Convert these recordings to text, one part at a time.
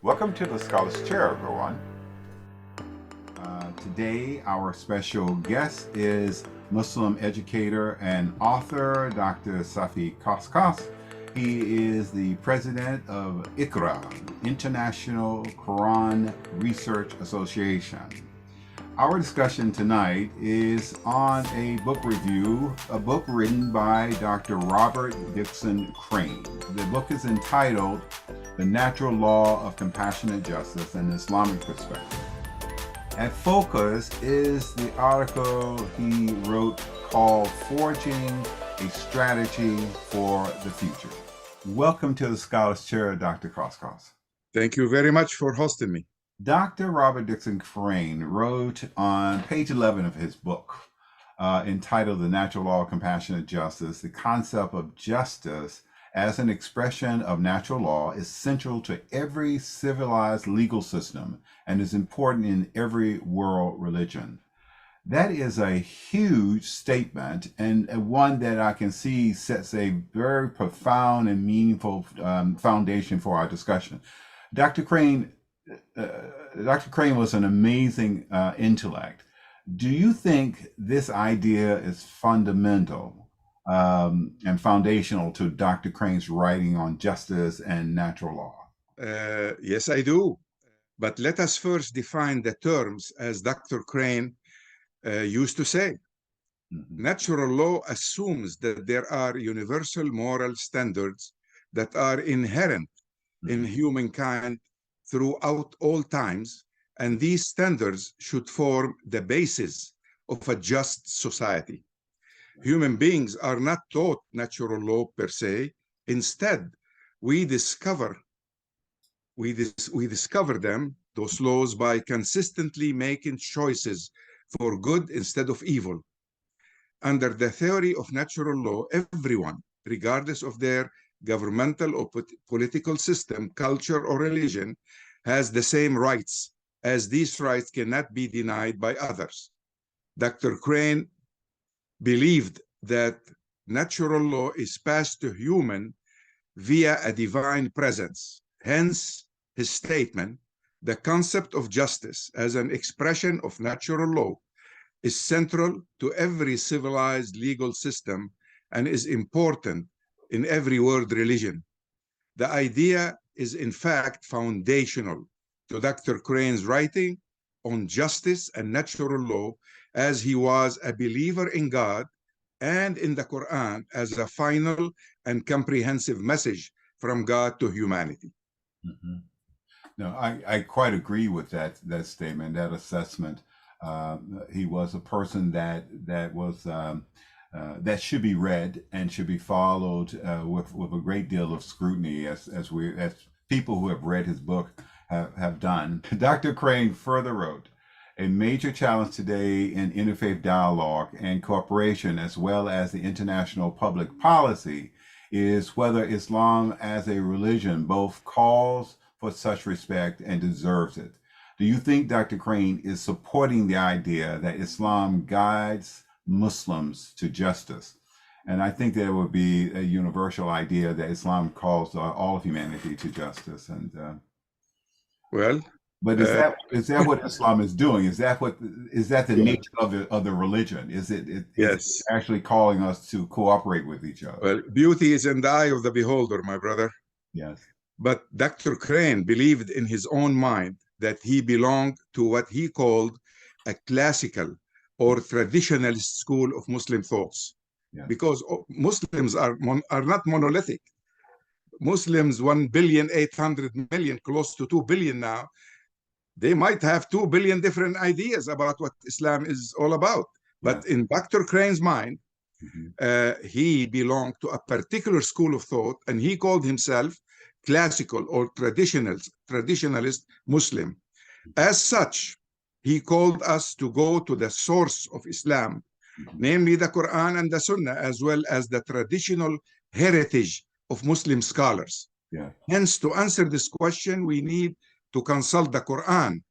Welcome to the Scholars Chair, everyone. Today, our special guest is Muslim educator and author Dr. Safi Kaskas. He is the president of IQRA, International Quran Research Association. Our discussion tonight is on a book review, a book written by Dr. Robert Dixon Crane. The book is entitled The Natural Law of Compassionate Justice and Islamic Perspective. At focus is the article he wrote called Forging a Strategy for the Future. Welcome to the Scholars Chair, Dr. Kaskas. Thank you very much for hosting me. Dr. Robert Dixon Crane wrote on page 11 of his book, entitled The Natural Law of Compassionate Justice, the concept of justice as an expression of natural law is central to every civilized legal system and is important in every world religion. That is a huge statement, and one that I can see sets a very profound and meaningful foundation for our discussion. Dr. Crane was an amazing intellect. Do you think this idea is fundamental and foundational to Dr. Crane's writing on justice and natural law? Yes, I do. But let us first define the terms as Dr. Crane used to say. Natural law assumes that there are universal moral standards that are inherent in humankind throughout all times, and these standards should form the basis of a just society. Human beings are not taught natural law per se. Instead, we discover them, those laws, by consistently making choices for good instead of evil. Under the theory of natural law, everyone, regardless of their governmental or political system, culture, or religion, has the same rights, as these rights cannot be denied by others. Dr. Crane believed that natural law is passed to human via a divine presence. Hence, his statement, the concept of justice as an expression of natural law is central to every civilized legal system and is important in every world religion. The idea is in fact foundational to Dr. Crane's writing on justice and natural law, as he was a believer in God and in the Quran as a final and comprehensive message from God to humanity. Mm-hmm. No, I quite agree with that statement, that assessment. He was a person that was that should be read and should be followed with a great deal of scrutiny, as people who have read his book have done. Dr. Crane further wrote, a major challenge today in interfaith dialogue and cooperation, as well as the international public policy, is whether Islam as a religion both calls for such respect and deserves it. Do you think Dr. Crane is supporting the idea that Islam guides Muslims to justice? And I think there would be a universal idea that Islam calls all of humanity to justice. And but is that what Islam is doing? Is that the nature of the religion? Is it actually calling us to cooperate with each other? Well, beauty is in the eye of the beholder, my brother. Yes. But Dr. Crane believed in his own mind that he belonged to what he called a classical or traditionalist school of Muslim thoughts. Yeah. Because Muslims are not monolithic. Muslims, 1,800,000,000, close to 2 billion now, they might have 2 billion different ideas about what Islam is all about. But in Dr. Crane's mind, he belonged to a particular school of thought, and he called himself classical or traditionalist Muslim. As such, he called us to go to the source of Islam, namely the Quran and the Sunnah, as well as the traditional heritage of Muslim scholars. Yeah. Hence, to answer this question, we need to consult the Quran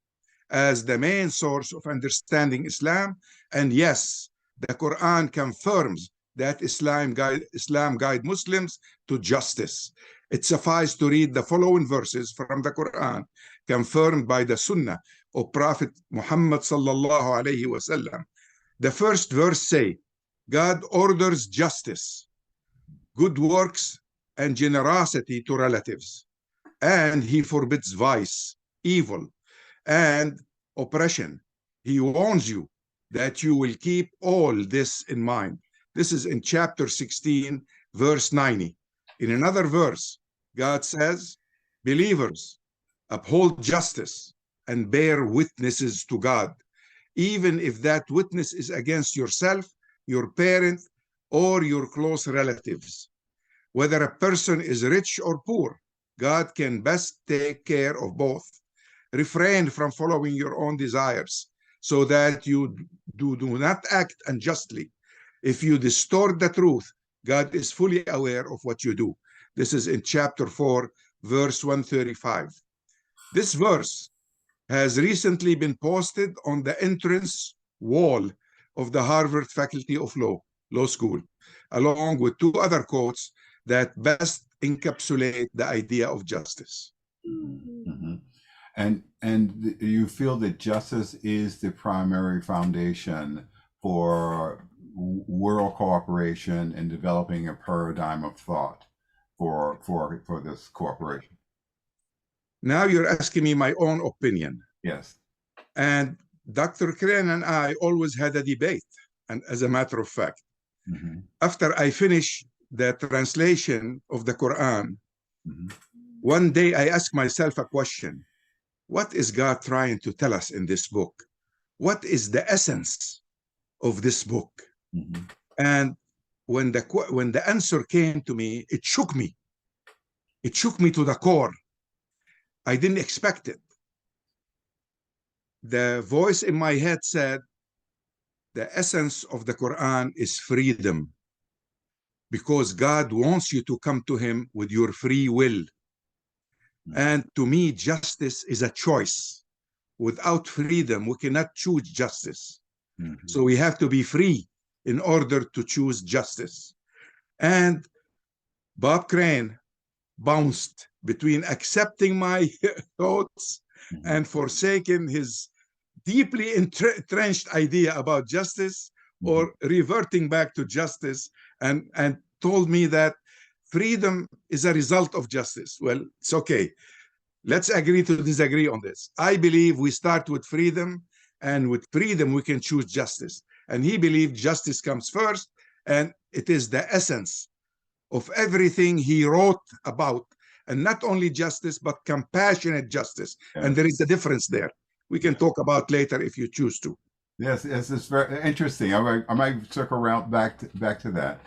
as the main source of understanding Islam. And yes, the Quran confirms that Islam guide Muslims to justice. It suffices to read the following verses from the Quran, confirmed by the Sunnah of Prophet Muhammad sallallahu alaihi wasallam. The first verse say, God orders justice, good works, and generosity to relatives, and he forbids vice, evil, and oppression. He warns you that you will keep all this in mind. This is in chapter 16, verse 90. In another verse, God says, believers, uphold justice and bear witnesses to God, even if that witness is against yourself, your parent, or your close relatives. Whether a person is rich or poor, God can best take care of both. Refrain from following your own desires so that you do not act unjustly. If you distort the truth, God is fully aware of what you do. This is in chapter 4, verse 135. This verse has recently been posted on the entrance wall of the Harvard Faculty of Law School, along with two other quotes that best encapsulate the idea of justice. Mm-hmm. And you feel that justice is the primary foundation for world cooperation and developing a paradigm of thought for this cooperation. Now you're asking me my own opinion. Yes. And Dr. Crane and I always had a debate. And as a matter of fact, after I finished the translation of the Quran, one day I asked myself a question. What is God trying to tell us in this book? What is the essence of this book? And when the answer came to me, it shook me. It shook me to the core. I didn't expect it. The voice in my head said, the essence of the Quran is freedom, because God wants you to come to him with your free will. And to me, justice is a choice. Without freedom, we cannot choose justice. So we have to be free in order to choose justice. And Bob Crane bounced between accepting my thoughts and forsaking his deeply entrenched idea about justice, or reverting back to justice, and told me that freedom is a result of justice. Well, it's okay. Let's agree to disagree on this. I believe we start with freedom, and with freedom we can choose justice. And he believed justice comes first, and it is the essence of everything he wrote about. And not only justice, but compassionate justice. Yes. And there is a difference there. We can talk about later if you choose to. Yes, it's very interesting. I might circle around back to that.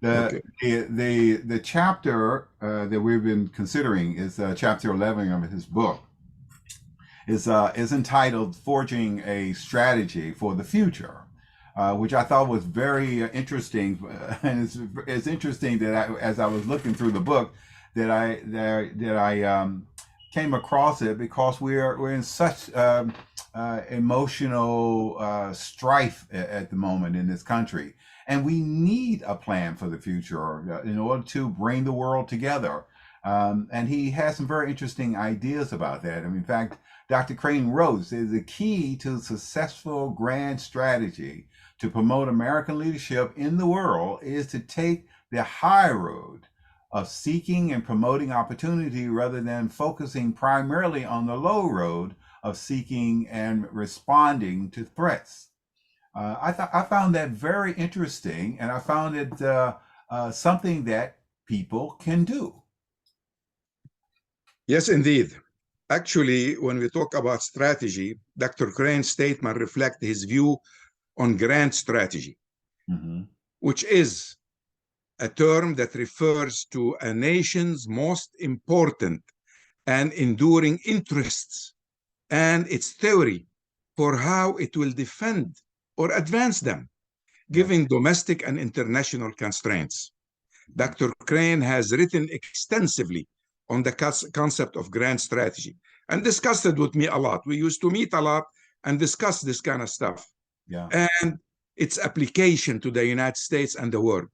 The chapter that we've been considering is chapter 11 of his book. Is entitled "Forging a Strategy for the Future," which I thought was very interesting. And it's interesting that as I was looking through the book, that I came across it, because we're in such emotional strife at the moment in this country, and we need a plan for the future in order to bring the world together. And he has some very interesting ideas about that. I mean, in fact, Dr. Crane wrote, the key to successful grand strategy to promote American leadership in the world is to take the high road of seeking and promoting opportunity rather than focusing primarily on the low road of seeking and responding to threats. I found that very interesting, and I found it something that people can do. Yes, indeed. Actually, when we talk about strategy, Dr. Crane's statement reflects his view on grand strategy, which is a term that refers to a nation's most important and enduring interests and its theory for how it will defend or advance them, given domestic and international constraints. Dr. Crane has written extensively on the concept of grand strategy and discussed it with me a lot. We used to meet a lot and discuss this kind of stuff. And its application to the United States and the world.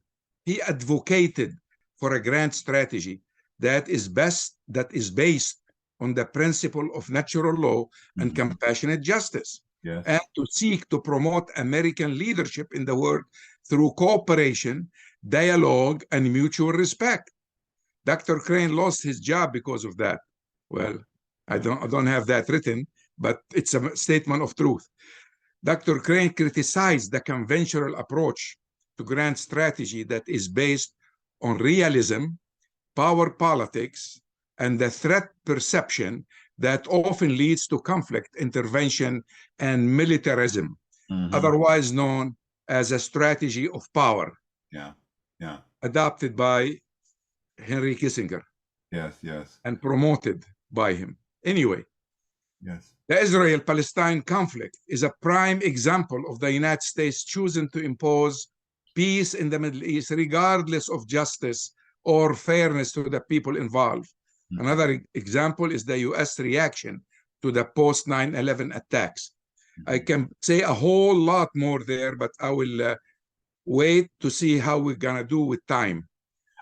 He advocated for a grand strategy that is based on the principle of natural law and compassionate justice, Yes. and to seek to promote American leadership in the world through cooperation, dialogue, and mutual respect. Dr. Crane lost his job because of that. Well, I don't have that written, but it's a statement of truth. Dr. Crane criticized the conventional approach to grand strategy that is based on realism, power politics, and the threat perception that often leads to conflict, intervention, and militarism, otherwise known as a strategy of power. Yeah. Yeah. Adopted by Henry Kissinger. Yes. Yes. And promoted by him. Anyway, yes. The Israel-Palestine conflict is a prime example of the United States choosing to impose peace in the Middle East regardless of justice or fairness to the people involved. Another example is the U.S. reaction to the post 9/11 attacks. I can say a whole lot more there, but I will wait to see how we're gonna do with time.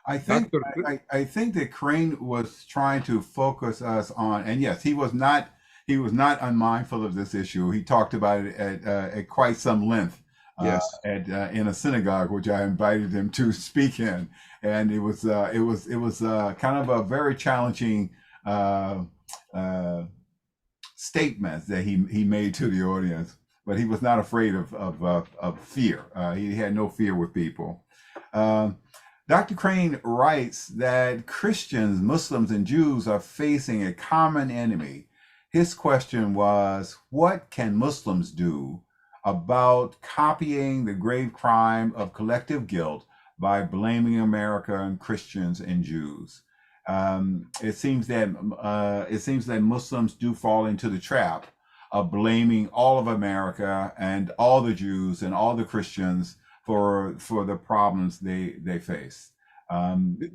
I think I think that Crane was trying to focus us on, and yes, he was not unmindful of this issue. He talked about it at quite some length. Yes. In a synagogue, which I invited him to speak in, and it was kind of a very challenging statement that he made to the audience. But he was not afraid of fear. He had no fear with people. Dr. Crane writes that Christians, Muslims, and Jews are facing a common enemy. His question was, what can Muslims do about copying the grave crime of collective guilt by blaming America and Christians and Jews? It seems that Muslims do fall into the trap of blaming all of America and all the Jews and all the Christians for the problems they face.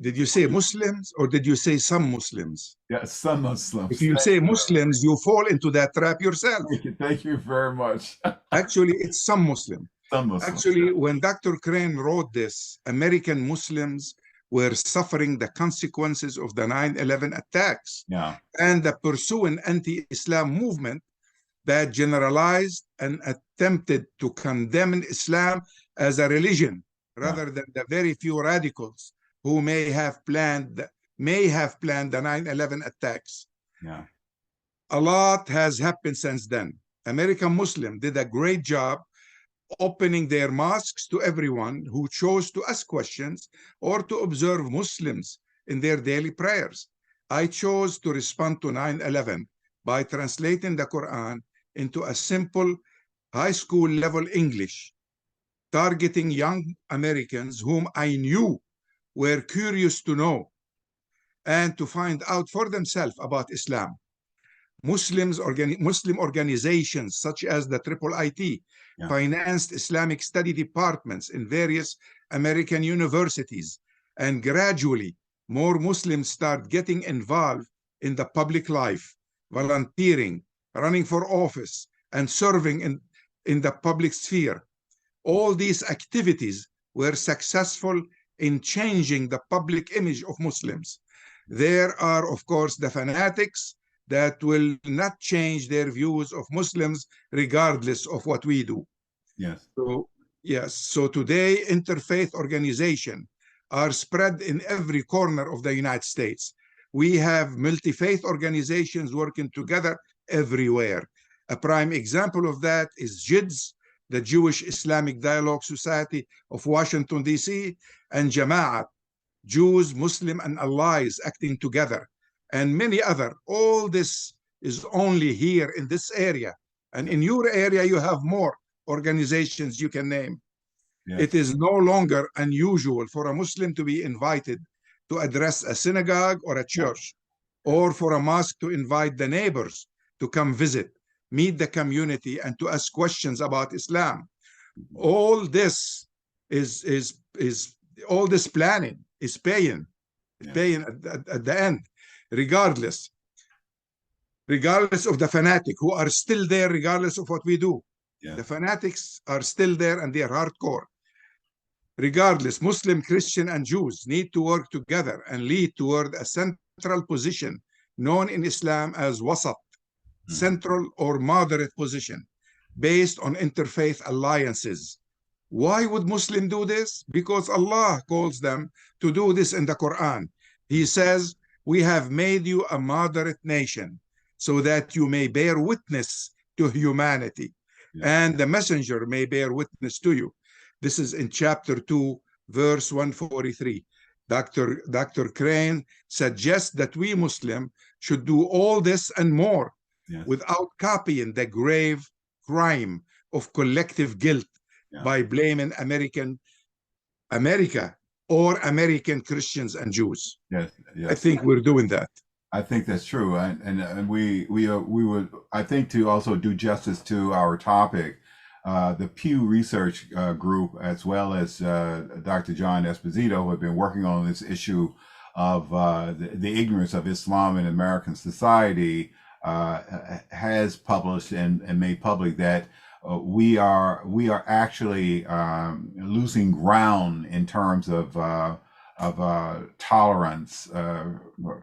Did you say Muslims or did you say some Muslims? Yeah, some Muslims. If you say Muslims, you fall into that trap yourself. Thank you very much. Actually, it's some Muslim. Some Muslims. Actually, when Dr. Crane wrote this, American Muslims were suffering the consequences of the 9/11 attacks, and the pursuing anti-Islam movement that generalized and attempted to condemn Islam as a religion rather than the very few radicals who may have planned the 9/11 attacks. A lot has happened since then. American Muslims did a great job opening their mosques to everyone who chose to ask questions or to observe Muslims in their daily prayers. I chose to respond to 9/11 by translating the Quran into a simple high school level English, targeting young Americans whom I knew were curious to know and to find out for themselves about Islam. Muslim organizations such as the IIIT financed Islamic study departments in various American universities, and gradually more Muslims start getting involved in the public life, volunteering, running for office, and serving in the public sphere. All these activities were successful in changing the public image of Muslims. There are, of course, the fanatics that will not change their views of Muslims regardless of what we do. Yes. So today, interfaith organizations are spread in every corner of the United States. We have multi-faith organizations working together everywhere. A prime example of that is JIDS, the Jewish Islamic Dialogue Society of Washington, D.C., and Jama'at, Jews, Muslim, and allies acting together, and many other. All this is only here in this area. And in your area, you have more organizations you can name. Yes. It is no longer unusual for a Muslim to be invited to address a synagogue or a church, or for a mosque to invite the neighbors to come visit, meet the community, and to ask questions about Islam. All this all this planning is paying at the end, regardless of the fanatic who are still there, regardless of what we do. The fanatics are still there and they are hardcore. Regardless, Muslim, Christian, and Jews need to work together and lead toward a central position known in Islam as wasat, central or moderate position, based on interfaith alliances. Why would Muslims do this? Because Allah calls them to do this in the Quran. He says, "We have made you a moderate nation so that you may bear witness to humanity, and the messenger may bear witness to you." This is in chapter 2, verse 143. Dr. Crane suggests that we Muslims should do all this and more without copying the grave crime of collective guilt by blaming America or American Christians and Jews. Yes. I think we're doing that. I think that's true, and we would, I think, to also do justice to our topic, the Pew Research Group, as well as Dr. John Esposito, who have been working on this issue of the ignorance of Islam in American society, has published and made public that we are actually losing ground in terms of tolerance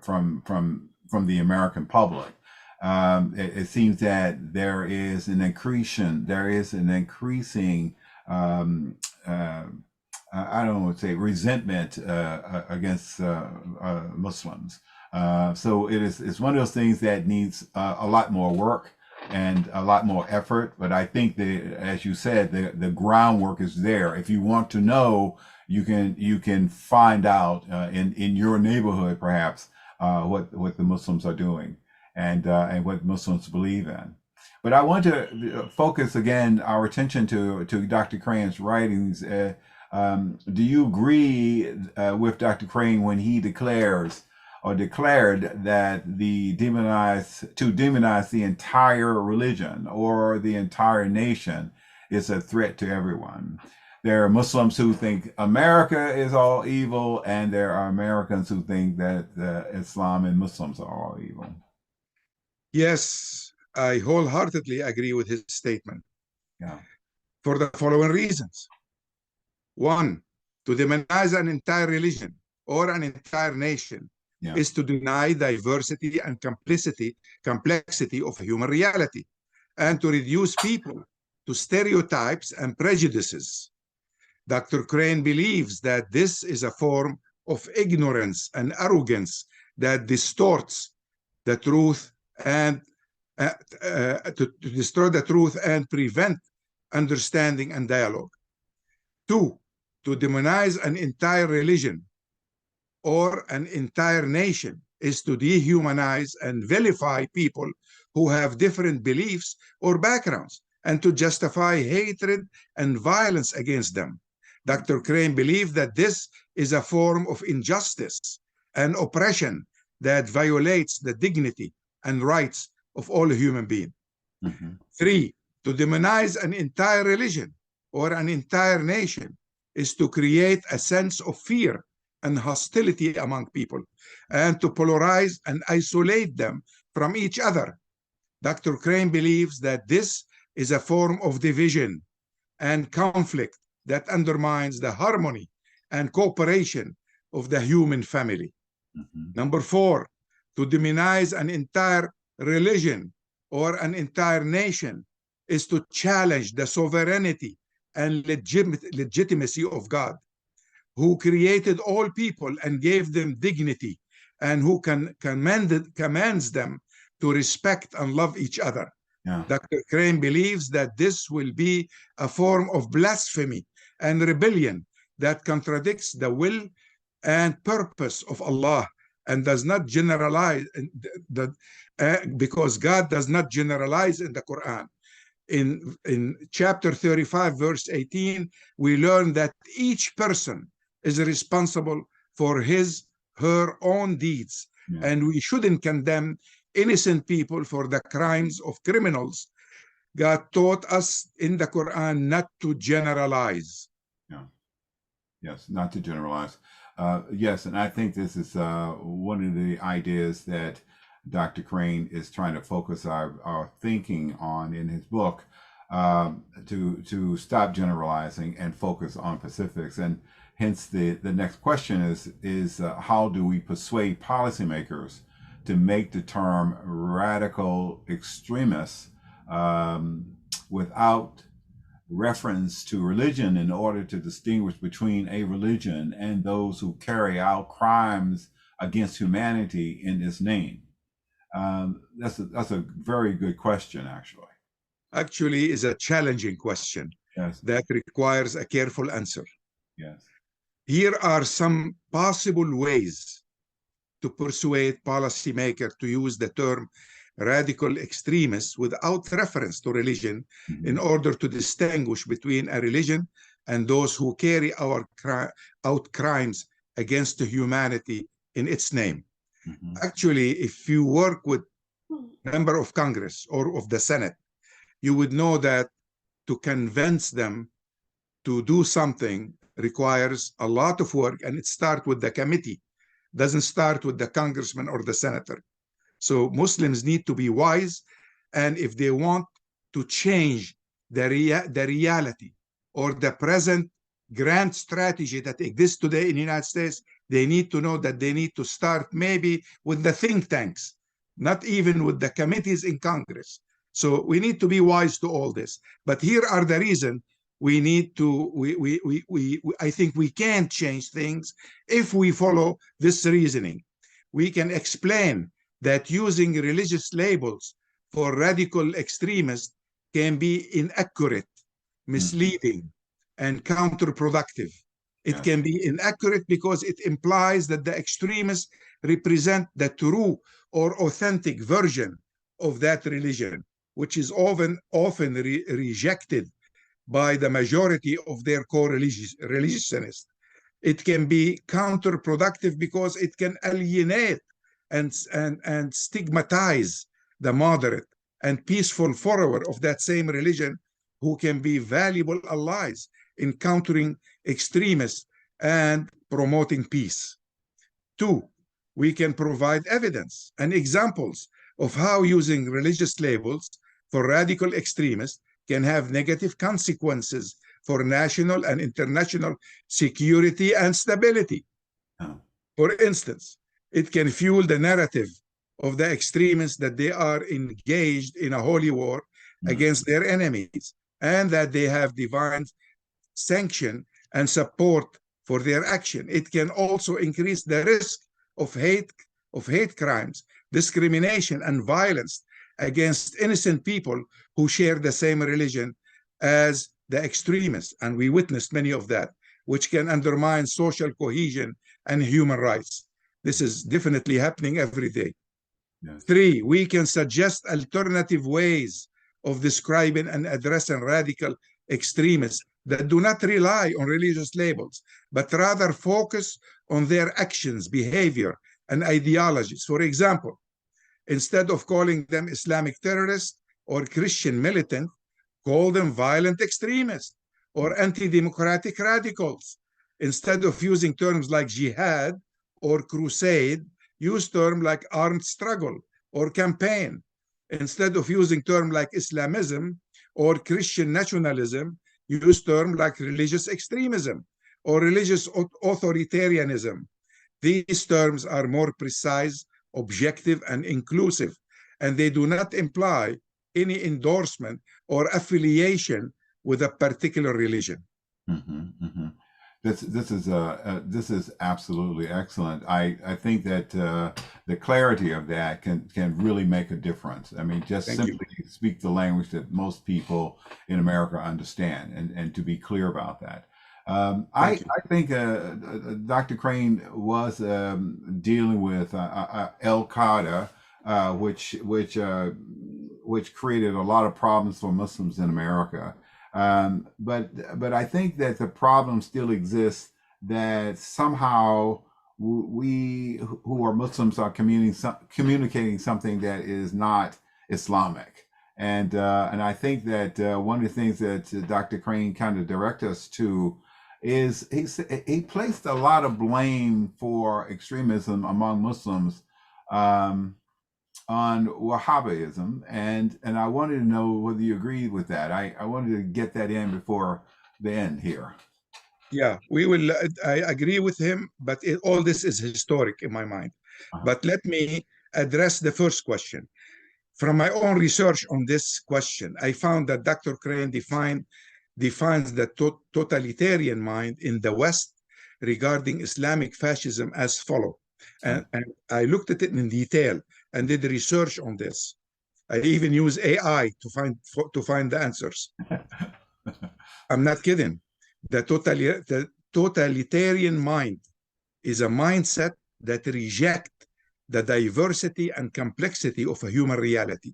from the American public. It seems that there is an increasing I don't want to say resentment against Muslims. So it's one of those things that needs a lot more work and a lot more effort. But I think that, as you said, the groundwork is there. If you want to know, you can find out in your neighborhood, perhaps, what the Muslims are doing and what Muslims believe in. But I want to focus again our attention to Dr. Crane's writings. Do you agree with Dr. Crane when he declared that to demonize the entire religion or the entire nation is a threat to everyone? There are Muslims who think America is all evil, and there are Americans who think that Islam and Muslims are all evil. Yes, I wholeheartedly agree with his statement. Yeah. For the following reasons. One, to demonize an entire religion or an entire nation is to deny diversity and complexity of human reality, and to reduce people to stereotypes and prejudices. Dr. Crane believes that this is a form of ignorance and arrogance that distorts the truth and to destroy the truth and prevent understanding and dialogue. Two, to demonize an entire religion or an entire nation is to dehumanize and vilify people who have different beliefs or backgrounds, and to justify hatred and violence against them. Dr. Crane believes that this is a form of injustice and oppression that violates the dignity and rights of all human beings. Three, to demonize an entire religion or an entire nation is to create a sense of fear and hostility among people, and to polarize and isolate them from each other. Dr. Crane believes that this is a form of division and conflict that undermines the harmony and cooperation of the human family. Number four, to demonize an entire religion or an entire nation is to challenge the sovereignty and legitimacy of God, who created all people and gave them dignity, and who commands them to respect and love each other. Dr. Crane believes that this will be a form of blasphemy and rebellion that contradicts the will and purpose of Allah and does not generalize, because God does not generalize in the Quran. In chapter 35, verse 18, we learn that each person is responsible for her own deeds, and we shouldn't condemn innocent people for the crimes of criminals. God taught us in the Quran not to generalize. Yes, not to generalize. Yes, and I think this is one of the ideas that Dr. Crane is trying to focus our thinking on in his book. to stop generalizing and focus on specifics. And hence the next question is how do we persuade policymakers to make the term radical extremists without reference to religion in order to distinguish between a religion and those who carry out crimes against humanity in its name? That's a very good question, actually. Actually, is a challenging question Yes. that requires a careful answer. Yes. Here are some possible ways to persuade policymakers to use the term radical extremists without reference to religion in order to distinguish between a religion and those who carry out crimes against humanity in its name. Actually, if you work with a member of Congress or of the Senate, you would know that to convince them to do something requires a lot of work, and it starts with the committee, doesn't start with the congressman or the senator. So Muslims need to be wise, and if they want to change the reality or the present grand strategy that exists today in the United States, they need to know that they need to start maybe with the think tanks, not even with the committees in Congress. So we need to be wise to all this. But here are the reasons we need to, I think we can change things if we follow this reasoning. We can explain that using religious labels for radical extremists can be inaccurate, misleading, and counterproductive. It can be inaccurate because it implies that the extremists represent the true or authentic version of that religion, which is often rejected by the majority of their co-religionists. It can be counterproductive because it can alienate and stigmatize the moderate and peaceful follower of that same religion who can be valuable allies in countering extremists and promoting peace. Two, we can provide evidence and examples of how using religious labels for radical extremists can have negative consequences for national and international security and stability. For instance, it can fuel the narrative of the extremists that they are engaged in a holy war against their enemies and that they have divine sanction and support for their action. It can also increase the risk of hate crimes, discrimination, and violence against innocent people who share the same religion as the extremists, and we witnessed many of that, which can undermine social cohesion and human rights. This is definitely happening every day. Yes. Three, we can suggest alternative ways of describing and addressing radical extremists that do not rely on religious labels, but rather focus on their actions, behavior, and ideologies. For example, instead of calling them Islamic terrorists or Christian militant, call them violent extremists or anti-democratic radicals. Instead of using terms like jihad or crusade, use terms like armed struggle or campaign. Instead of using terms like Islamism or Christian nationalism, use terms like religious extremism or religious authoritarianism. These terms are more precise, objective, and inclusive, and they do not imply any endorsement or affiliation with a particular religion. This is absolutely excellent. I think that the clarity of that can really make a difference. I mean, just simply speak the language that most people in America understand, and to be clear about that. I think Dr. Crane was dealing with Al Qaeda, which created a lot of problems for Muslims in America. But I think that the problem still exists, that somehow we who are Muslims are communicating something that is not Islamic. And I think that one of the things that Dr. Crane kind of directed us to is he placed a lot of blame for extremism among Muslims on Wahhabism, and I wanted to know whether you agreed with that. I wanted to get that in before the end here. Yeah, we will. I agree with him, but all this is historic in my mind. Uh-huh. But let me address the first question. From my own research on this question, I found that Dr. Crane defines the totalitarian mind in the West regarding Islamic fascism as follow. And I looked at it in detail and did research on this. I even use AI to find the answers. I'm not kidding. The totalitarian mind is a mindset that rejects the diversity and complexity of a human reality,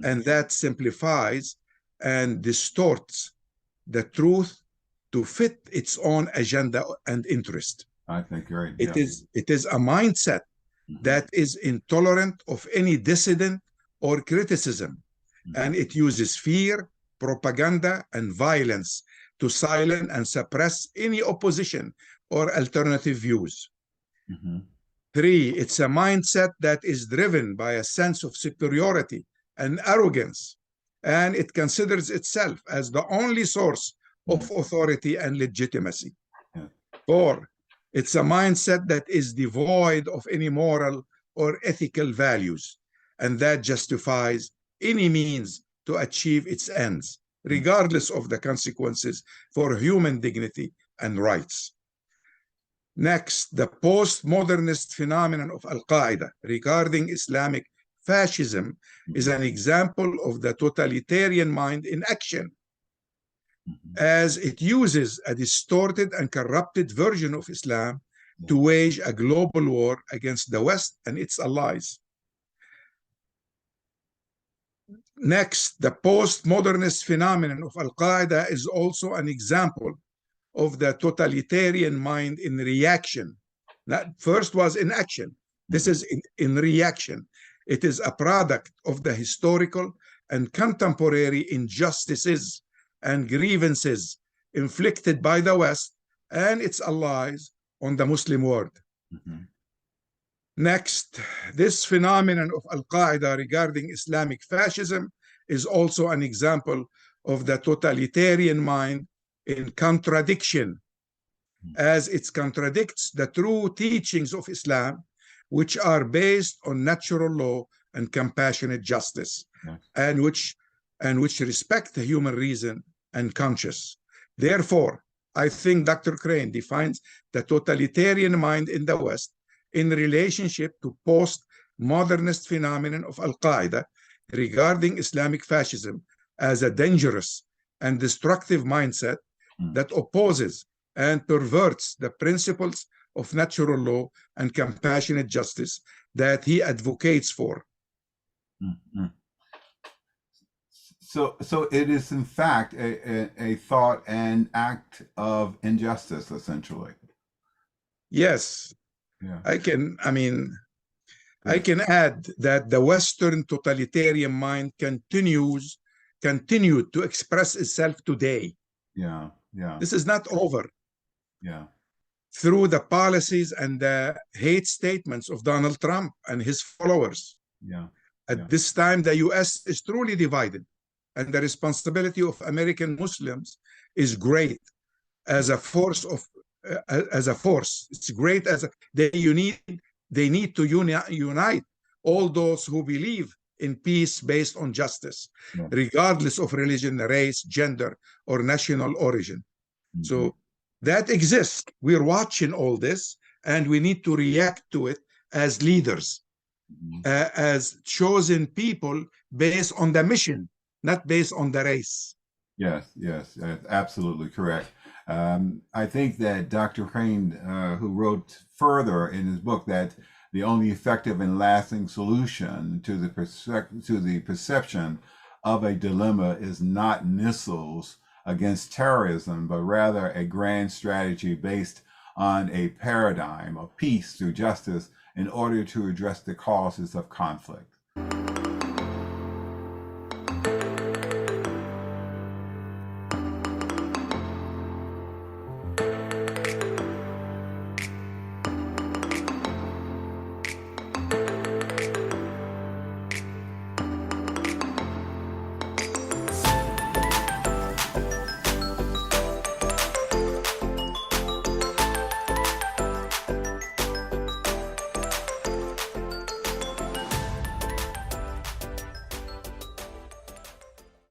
and that simplifies and distorts the truth to fit its own agenda and interest. I think you're right. It is a mindset that is intolerant of any dissident or criticism, and it uses fear, propaganda, and violence to silence and suppress any opposition or alternative views. 3, it's a mindset that is driven by a sense of superiority and arrogance, and it considers itself as the only source of authority and legitimacy. 4, it's a mindset that is devoid of any moral or ethical values, and that justifies any means to achieve its ends, regardless of the consequences for human dignity and rights. Next, the postmodernist phenomenon of Al-Qaeda regarding Islamic fascism is an example of the totalitarian mind in action, as it uses a distorted and corrupted version of Islam to wage a global war against the West and its allies. Next, the postmodernist phenomenon of Al-Qaeda is also an example of the totalitarian mind in reaction. That first was in action. This is in reaction. It is a product of the historical and contemporary injustices and grievances inflicted by the West and its allies on the Muslim world. Next, this phenomenon of Al-Qaeda regarding Islamic fascism is also an example of the totalitarian mind in contradiction, as it contradicts the true teachings of Islam, which are based on natural law and compassionate justice, and which respect the human reason and conscience. Therefore, I think Dr. Crane defines the totalitarian mind in the West in relationship to post-modernist phenomenon of Al-Qaeda regarding Islamic fascism as a dangerous and destructive mindset that opposes and perverts the principles of natural law and compassionate justice that he advocates for. So it is in fact a thought and act of injustice, essentially. Yes. Yeah. I can add that the Western totalitarian mind continued to express itself today. Yeah. This is not over. Yeah. Through the policies and the hate statements of Donald Trump and his followers. At this time, the U.S. is truly divided, and the responsibility of American Muslims is great as a force. It's great they need to unite all those who believe in peace based on justice, regardless of religion, race, gender, or national origin. So that exists. We're watching all this, and we need to react to it as leaders, as chosen people based on the mission, not based on the race. Yes, absolutely correct. I think that Dr. Crane, who wrote further in his book that the only effective and lasting solution to the perception of a dilemma is not missiles against terrorism, but rather a grand strategy based on a paradigm of peace through justice in order to address the causes of conflict.